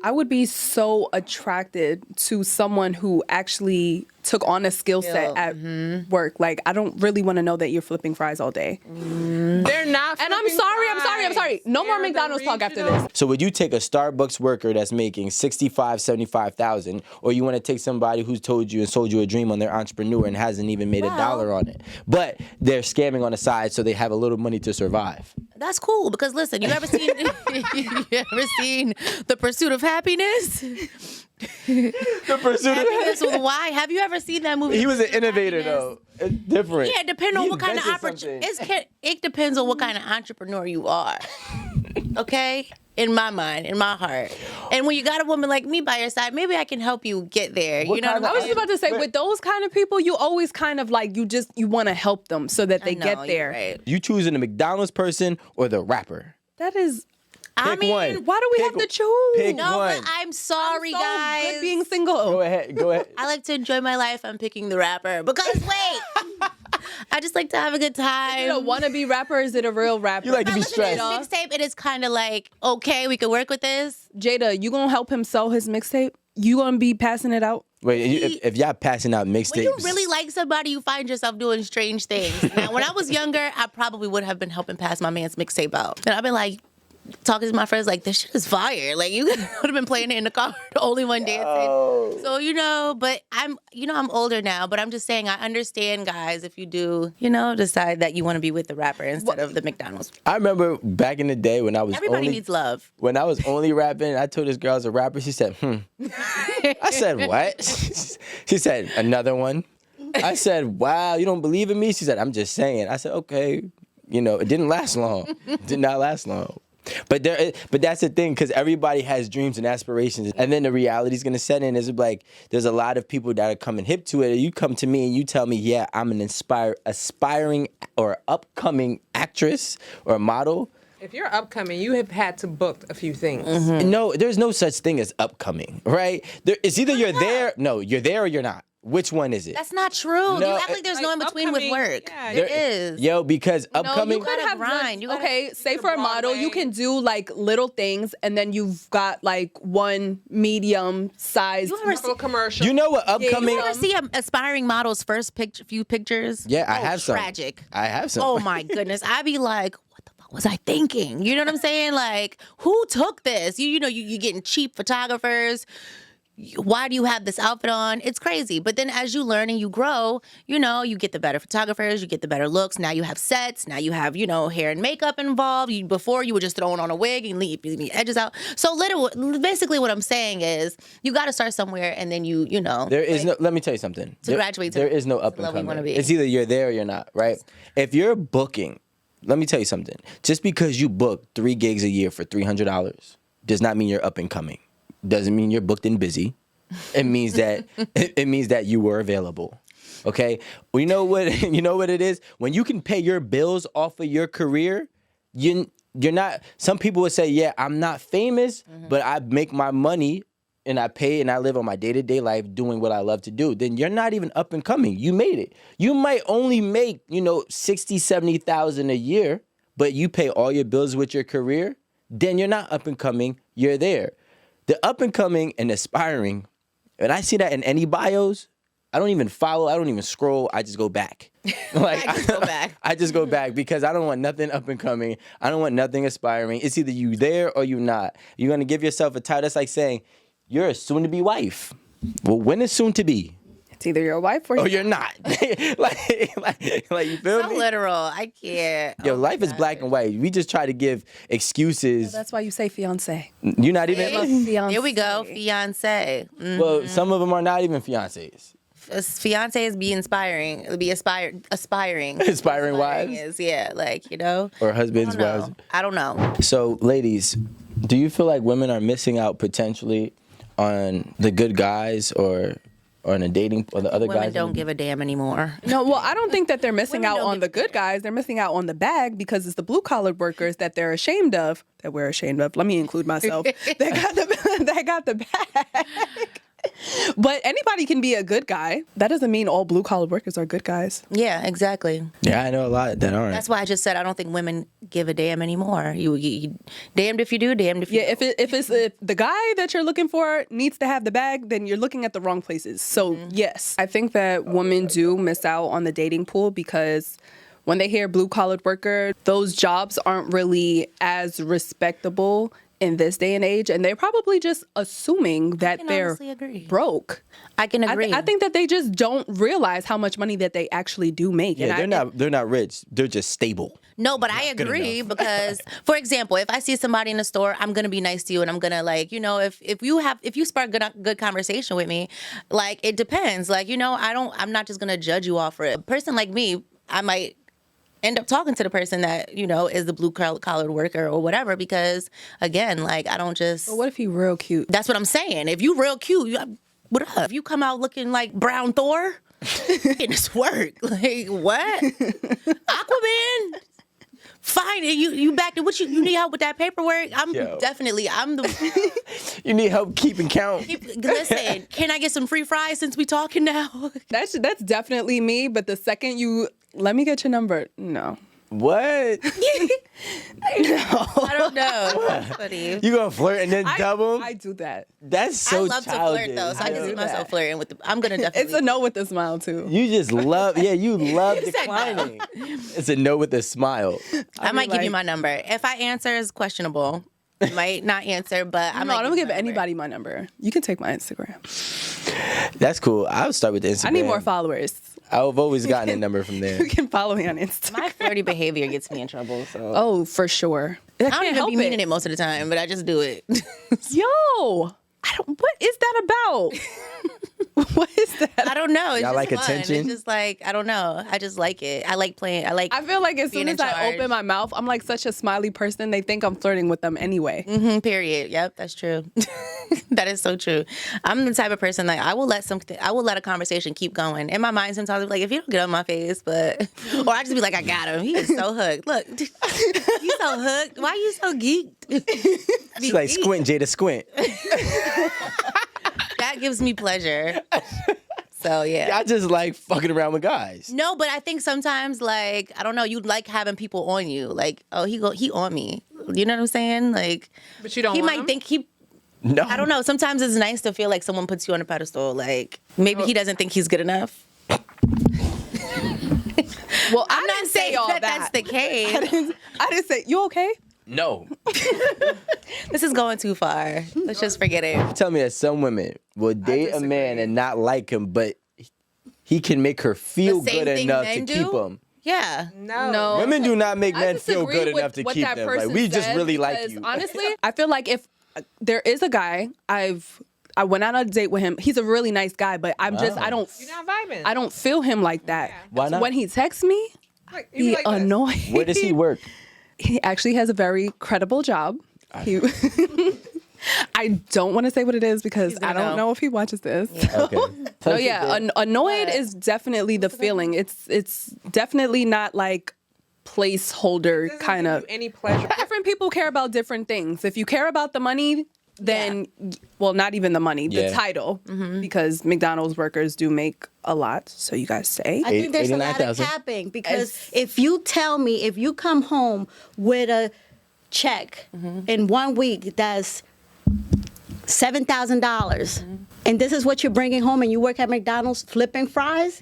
I would be so attracted to someone who actually took on a skill set at work. Like, I don't really want to know that you're flipping fries all day. They're not. And I'm sorry. No more McDonald's talk after this. So would you take a Starbucks worker that's making $65,000, $75,000, or you want to take somebody who's told you and sold you a dream on their entrepreneur and hasn't even made a dollar on it, but they're scamming on the side so they have a little money to survive? That's cool because listen, you ever seen The Pursuit of Happiness? The Pursuit of Happiness with a Y. Have you ever seen that movie? He was an innovator though. It's different. Yeah, depending on what kind of it depends on what kind of entrepreneur you are. Okay? In my mind, in my heart. And when you got a woman like me by your side, maybe I can help you get there. You know what I was just about to say, with those kind of people, you always kind of like, you want to help them so that they get there. Right. You choosing the McDonald's person or the rapper? That is... Pick one. Why do we have to choose? Pick No, one. but I'm sorry, guys. Good being single. Go ahead. I like to enjoy my life. I'm picking the rapper. Because, wait, I just like to have a good time. Is it a wannabe rapper or is it a real rapper? You like to be stressed. This mixtape, it is kind of like, okay, we can work with this. Jada, you gonna help him sell his mixtape? You gonna be passing it out? Wait, if y'all passing out mixtapes. When you really like somebody, you find yourself doing strange things. Now, when I was younger, I probably would have been helping pass my man's mixtape out. And I've been like, talking to my friends like, this shit is fire. Like, you would have been playing it in the car, the only one dancing. Oh. So, but I'm older now, but I'm just saying I understand, guys, if you do, decide that you want to be with the rapper instead of the McDonald's. I remember back in the day when I was Everybody needs love. When I was only rapping, I told this girl I was a rapper. She said, I said, what? She said, another one. I said, wow, you don't believe in me? She said, I'm just saying. I said, okay. It didn't last long. It did not last long. But that's the thing, because everybody has dreams and aspirations, and then the reality's gonna set in. Is like there's a lot of people that are coming hip to it. You come to me and you tell me, yeah, I'm an aspiring or upcoming actress or model. If you're upcoming, you have had to book a few things. Mm-hmm. No, there's no such thing as upcoming, right? It's either you're there. No, you're there or you're not. Which one is it? That's not true. No, you act like there's no in between with work. Yeah, there is. Yo, because upcoming. You could have grind. Say for a model, you can do like little things, and then you've got like one medium sized commercial. You know what upcoming? You ever see aspiring models' first few pictures? Yeah, I have some. Tragic. I have some. Oh my goodness, I'd be like, what the fuck was I thinking? You know what I'm saying? Like, who took this? You getting cheap photographers. Why do you have this outfit on? It's crazy. But then as you learn and you grow, you get the better photographers, you get the better looks. Now you have sets. Now you have, hair and makeup involved. Before you were just throwing on a wig and leave the edges out. So basically what I'm saying is you got to start somewhere and then There is let me tell you something. Graduate there is no up and coming. It's either you're there or you're not, right? If you're booking, let me tell you something. Just because you book 3 gigs a year for $300 does not mean you're up and coming. Doesn't mean you're booked and busy. It means that you were available. Okay? Well, you know what it is? When you can pay your bills off of your career, you're not. Some people would say, yeah, I'm not famous, but I make my money and I pay and I live on my day-to-day life doing what I love to do. Then you're not even up and coming. You made it. You might only make, 60, 70,000 a year, but you pay all your bills with your career, then you're not up and coming. You're there. The up and coming and aspiring, and I see that in any bios, I don't even follow, I don't even scroll, I just go back. I just go back. I just go back because I don't want nothing up and coming. I don't want nothing aspiring. It's either you there or you not. You're going to give yourself a title. That's like saying, you're a soon-to-be wife. Well, when is soon to be? It's either you're a wife or you're not. like you feel so me? literal. I can't. Yo, life is black and white. We just try to give excuses. That's why you say fiance. You're not even. Here we go, fiance. Mm-hmm. Well, some of them are not even fiancés. Fiance is be inspiring. It'll be aspiring. Aspiring wives? Or husbands, wives. I don't know. So, ladies, do you feel like women are missing out potentially on the good guys or on a dating or the other guys? Women don't give a damn anymore. No, well, I don't think that they're missing out on the good guys. They're missing out on the bag because it's the blue-collared workers that they're ashamed of, that we're ashamed of. Let me include myself. That got the bag. But anybody anybody can be a good guy. That doesn't mean all blue collar workers are good guys. Yeah, exactly. Yeah, I know a lot that aren't. That's why I just said I don't think women give a damn anymore. You damned if you do, damned if you don't. If the guy that you're looking for needs to have the bag, then you're looking at the wrong places. So yes, I think that women do miss out on the dating pool because when they hear blue collar worker, those jobs aren't really as respectable in this day and age, and they're probably just assuming that they're broke. I can agree. I think that they just don't realize how much money that they actually do make. Yeah, they're not rich. They're just stable. No, but I agree because, for example, if I see somebody in the store, I'm gonna be nice to you, and I'm gonna if you spark good conversation with me, like it depends. Like I'm not just gonna judge you off for it. A person like me, I might end up talking to the person that is the blue collar worker or whatever because again, like I don't just. But what if he real cute? That's what I'm saying. If you real cute, what up? If you come out looking like Brown Thor, it's work. Like what? Aquaman. Fine, you back to what you need help with that paperwork? I'm the. You need help keeping count. Listen, can I get some free fries since we talking now? That's definitely me. But the second you let me get your number, no. What? I don't know. Funny. You gonna flirt and then double? I do that. That's so I love childish. to flirt though, so I can see myself flirting with. I'm gonna definitely. It's a no with a smile too. You just love. Yeah, you love declining. It's a no with a smile. I might give you my number. If I answer, it's questionable. Might not answer, but I don't give anybody my number. You can take my Instagram. That's cool. I'll start with the Instagram. I need more followers. I've always gotten a number from there. You can follow me on Instagram. My flirty behavior gets me in trouble. So. Oh, for sure. I don't even be meaning it most of the time, but I just do it. Yo, what is that about? What is that? I don't know. It's Y'all just like fun. attention? It's just like, I don't know. I just like it. I like playing. I feel like as soon as I open my mouth, I'm like such a smiley person. They think I'm flirting with them anyway. Period. Yep, that's true. That is so true. I'm the type of person that I will let a conversation keep going. In my mind, sometimes I'm like, if you don't get on my face, or I just be like, I got him. He is so hooked. Look, he's so hooked. Why are you so geeked? She's like, squint, Jada, squint. That gives me pleasure. So yeah. I just like fucking around with guys. No, but I think sometimes like I don't know, you like having people on you. Like, oh, he on me. You know what I'm saying? Like, but you don't. He want might him? think he. No. I don't know. Sometimes it's nice to feel like someone puts you on a pedestal. Like maybe he doesn't think he's good enough. Well, I'm not saying that that's the case. I didn't say you okay. No. This is going too far. Let's just forget it. Tell me that some women will date a man and not like him, but he can make her feel good enough to keep him. Yeah. No. Women do not make men feel good enough to keep them. Like, we just really like you. Honestly, I feel like if there is a guy I went on a date with him. He's a really nice guy, but I don't. You're not vibing. I don't feel him like that. Yeah. Why not? When he texts me, he like annoyed. Where does he work? He actually has a very credible job. I don't want to say what it is because I don't know if he watches this. Yeah. Okay. Annoyed is definitely the feeling. It's definitely not like placeholder kind of. Any pleasure. Different people care about different things. If you care about the money, then well, not even the money, the title, because McDonald's workers do make a lot. So you guys say. I think there's a lot of capping because if you come home with a check in 1 week that's $7,000, and this is what you're bringing home, and you work at McDonald's flipping fries,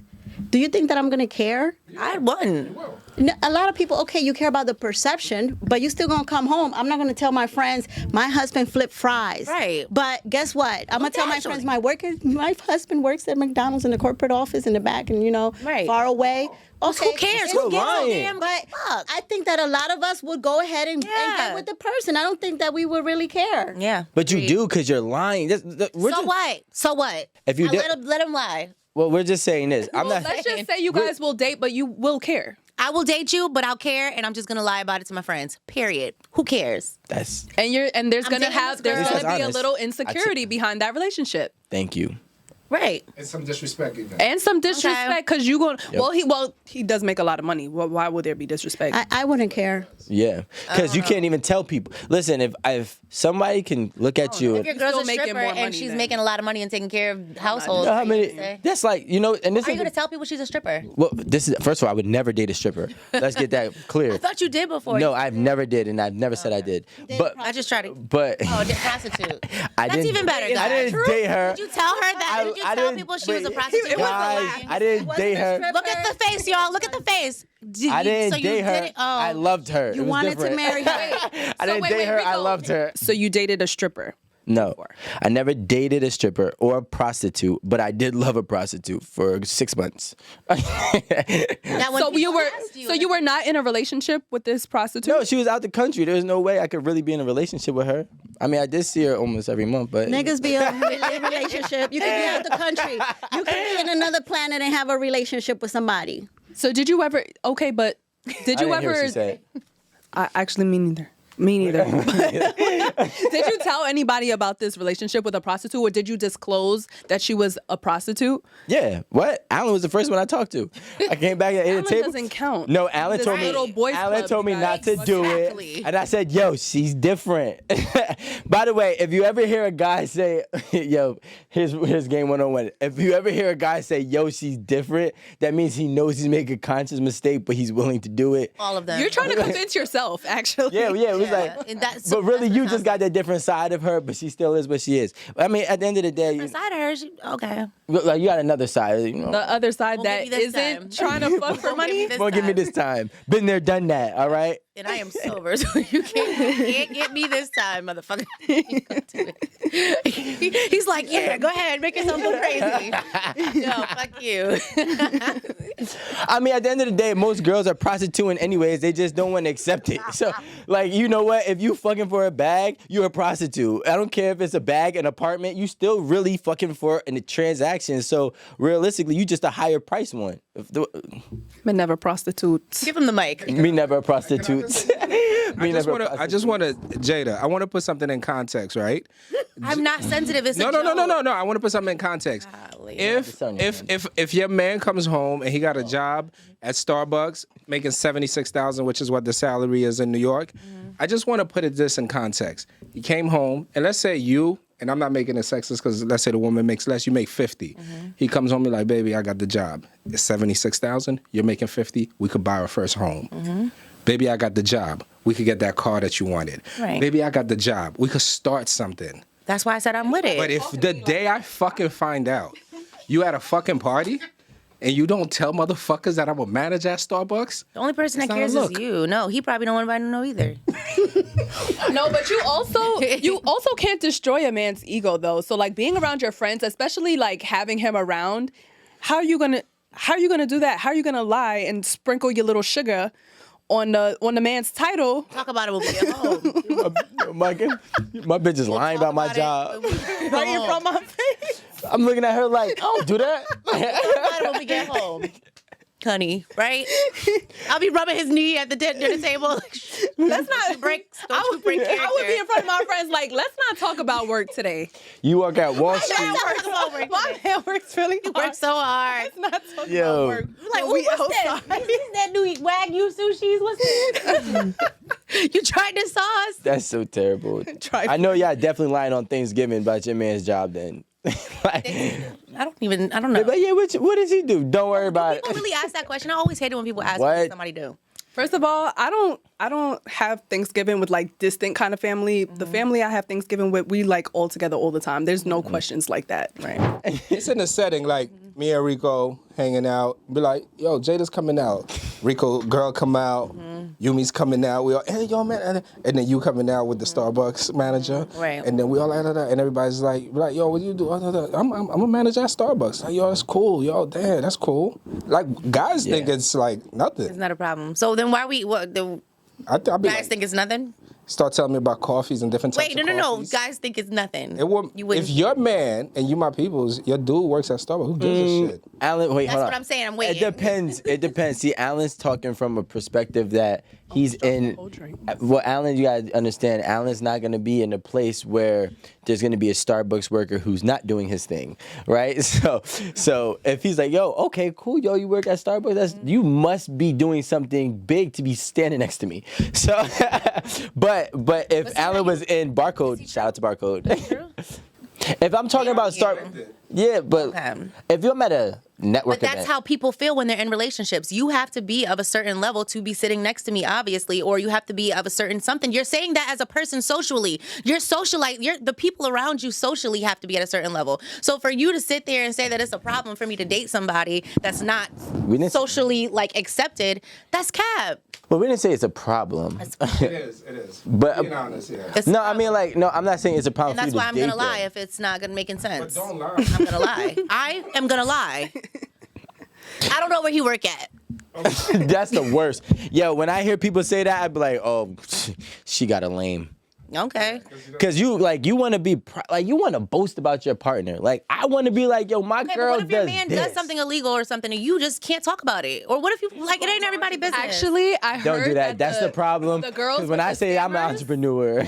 do you think that I'm gonna care? I wouldn't. No, a lot of people, okay, you care about the perception, but you still gonna come home. I'm not gonna tell my friends my husband flipped fries. Right. But guess what? I'm gonna tell my friends my husband works at McDonald's in the corporate office in the back, and far away. Okay, who cares? Who gives a damn? But I think that a lot of us would go ahead and get with the person. I don't think that we would really care. Yeah. But you do because you're lying. So what? If you let him lie. Well, we're just saying this. Let's just say you guys will date, but you will care. I will date you, but I'll care, and I'm just gonna lie about it to my friends. Period. Who cares? And there's gonna be a little insecurity behind that relationship. Thank you. Right. And some disrespect even. And some disrespect because you going. Yep. Well, he does make a lot of money. Well, why would there be disrespect? I wouldn't care. Yeah, because you can't even tell people. Listen, if somebody can look at you, If your girl's still a making stripper more and money she's than- making a lot of money and taking care of you households, know how what many? are you gonna say? That's like, you know, and this Are you is gonna tell people she's a stripper? well. This is first of all, I would never date a stripper. Let's get that clear. I thought you did before. No, I've never did, and I've never said I did. But I just tried to. but Oh, a prostitute. I That's didn't. even better, guys. I didn't date her. Did you tell her that? Did you I tell didn't- people she was a wait, prostitute? Guys, I didn't date her. Look at the face, y'all. Look at the face. I didn't so you date her. didn't- Oh. I loved her. You It was wanted to different. marry her. I didn't date her. I Rico. loved her. So you dated a stripper. No, I never dated a stripper or a prostitute, but I did love a prostitute for 6 months. Now, when So you people were. ask So you were not in a relationship with this prostitute. No, she was out the country. There was no way I could really be in a relationship with her. I mean, I did see her almost every month, but Niggas be in a relationship. You can be out the country. You can be in another planet and have a relationship with somebody. So did you ever? Okay, but did I you didn't hear what ever? she said. I actually me neither. Me neither. Did you tell anybody about this relationship with a prostitute, or did you disclose that she was a prostitute? Yeah, what? Alan was the first one I talked to. I came back at Alan the table. doesn't count. No, Alan This told me. little boys Alan club, told me you not guys. to do Exactly. it, and I said, "Yo, she's different." By the way, if you ever hear a guy say, "Yo," here's game 101. If you ever hear a guy say, "Yo, she's different," that means he knows he's making a conscious mistake, but he's willing to do it. all of them. You're trying to convince yourself, actually. Yeah, it was like. And that's- But really, that's you what just got that different side of her, but she still is what she is. I mean, at the end of the day, Beside her, okay. like you got another side. You know, The other side Won't that give you this isn't time. trying to fuck for Won't give you money. this won't give me time. this time. Been there, done that. All right. And I am sober, so you can't get me this time, motherfucker. He's like, yeah, go ahead, make yourself go crazy. No, fuck you. I mean, at the end of the day, most girls are prostituting anyways. They just don't want to accept it. So, like, you know what? If you fucking for a bag, you're a prostitute. I don't care if it's a bag, an apartment. You still really fucking for a transaction. So, realistically, you just a higher price one. But never prostitutes. Give him the mic. Me never a prostitute. I just want to, Jada, I want to put something in context, right? I'm not sensitive. It's No. a joke. I want to put something in context. Golly. If your man comes home and he got a job at Starbucks making $76,000, which is what the salary is in New York, I just want to put this in context. He came home, and let's say you, and I'm not making it sexist because let's say the woman makes less, you make 50. He comes home and like, baby, I got the job. It's 76,000. You're making 50. We could buy our first home. Baby, I got the job. We could get that car that you wanted. Right. Baby, I got the job. We could start something. That's why I said I'm with it. But if the day I fucking find out you at a fucking party and you don't tell motherfuckers that I'm a manager at Starbucks, the only person that not a cares is look. you. No, he probably don't want anybody to know either. No, but you also can't destroy a man's ego though. So like being around your friends, especially like having him around, how are you gonna do that? How are you gonna lie and sprinkle your little sugar on the man's title? Talk about it when we get home. my bitch is lying about my job. Right in front of my face. I'm looking at her like, don't do that. Talk about it when we get home. Honey, right? I'll be rubbing his knee at the dinner table. Let's not break. I would be in character. front of my friends like, let's not talk about work today. You work at Wall Street. My man works really hard. Work so hard. Let's not talk Yo. about work. Like, when ooh, we what's outside. that? Is that new Wagyu sushis? What's this? You tried the sauce? That's so terrible. Try- I know y'all definitely lying on Thanksgiving about your man's job then. Like, I don't know. but yeah, what does he do? Don't worry about People it. really ask that question. I always hate it when people ask What? what does somebody do. First of all, I don't have Thanksgiving with like distant kind of family. The family I have Thanksgiving with, we like all together all the time. There's no questions like that. Right. it's in a setting like me and Rico hanging out. Be like, yo, Jada's coming out. Rico girl come out. Yumi's coming out. We all, hey, yo, man. And then you coming out with the Starbucks manager. Right. And then we all like, and everybody's like, yo, what do you do? I'm a manager at Starbucks. Like, yo, that's cool. Yo, damn, that's cool. Like, guys think it's like It's nothing. not a problem. So then why are we, what, the I'll be guys like, think it's nothing? start telling me about coffees and different types Wait, of no. coffees. Guys think it's nothing. It will, You wouldn't. if your man and you my peoples, your dude works at Starbucks, who gives a shit? Alan, wait, That's hold on. what I'm saying. I'm It waiting. depends. It depends. See, Alan's talking from a perspective that he's in. Well, Alan, you gotta understand. Alan's not gonna be in a place where there's gonna be a Starbucks worker who's not doing his thing, right? So if he's like, yo, okay, cool, yo, you work at Starbucks, you must be doing something big to be standing next to me. So, but if Alan was in Barcode, shout out to Barcode. If I'm talking about yeah, but if you're at a network But that's event, how people feel when they're in relationships. You have to be of a certain level to be sitting next to me, obviously, or you have to be of a certain something. You're saying that as a person socially. The people around you socially have to be at a certain level. So for you to sit there and say that it's a problem for me to date somebody that's not socially accepted, that's cap. Well, we didn't say it's a problem. It is. But being honest, yeah. no, I mean no, I'm not saying it's a problem. And that's for you why to I'm date gonna lie them. if it's not gonna make sense. But don't lie. I'm gonna lie. I am gonna lie. I don't know where he work at. That's the worst. Yo, when I hear people say that, I'd be like, oh, she got a lame. Okay. Cause you want to be you want to boast about your partner. Like I want to be like, yo, my Okay, girl but what if your does man this. does something illegal or something and you just can't talk about it? Or what if you it ain't everybody's business? Actually, I heard Don't do that. That's the problem. The girls, Because when with I the say I'm an scammers, entrepreneur,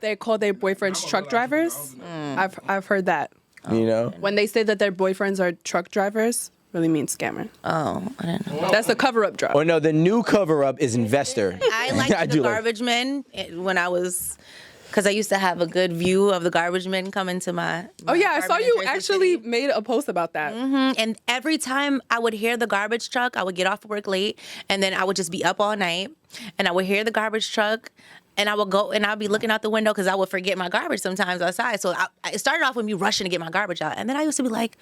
they call their boyfriends truck drivers. I've heard that. you know. When they say that their boyfriends are truck drivers, really means scammer. Oh, I didn't know. That's the cover-up drug. Or no, the new cover up is investor. I liked the garbage men when I was, because I used to have a good view of the garbage men coming to my Oh yeah, I saw apartment in you Jersey actually City. made a post about that. And every time I would hear the garbage truck, I would get off work late, and then I would just be up all night, and I would hear the garbage truck, and I would go, and I'd be looking out the window because I would forget my garbage sometimes outside. So it started off with me rushing to get my garbage out, and then I used to be like,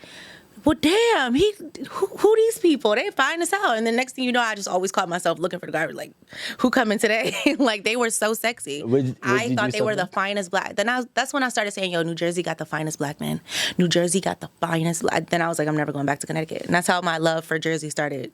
well, damn, who these people? They fine as hell. And the next thing you know, I just always caught myself looking for the garbage, like, who coming today? Like, they were so sexy. I thought they were the finest black. That's when I started saying, yo, New Jersey got the finest black men. New Jersey got the finest black. Then I was like, I'm never going back to Connecticut. And that's how my love for Jersey started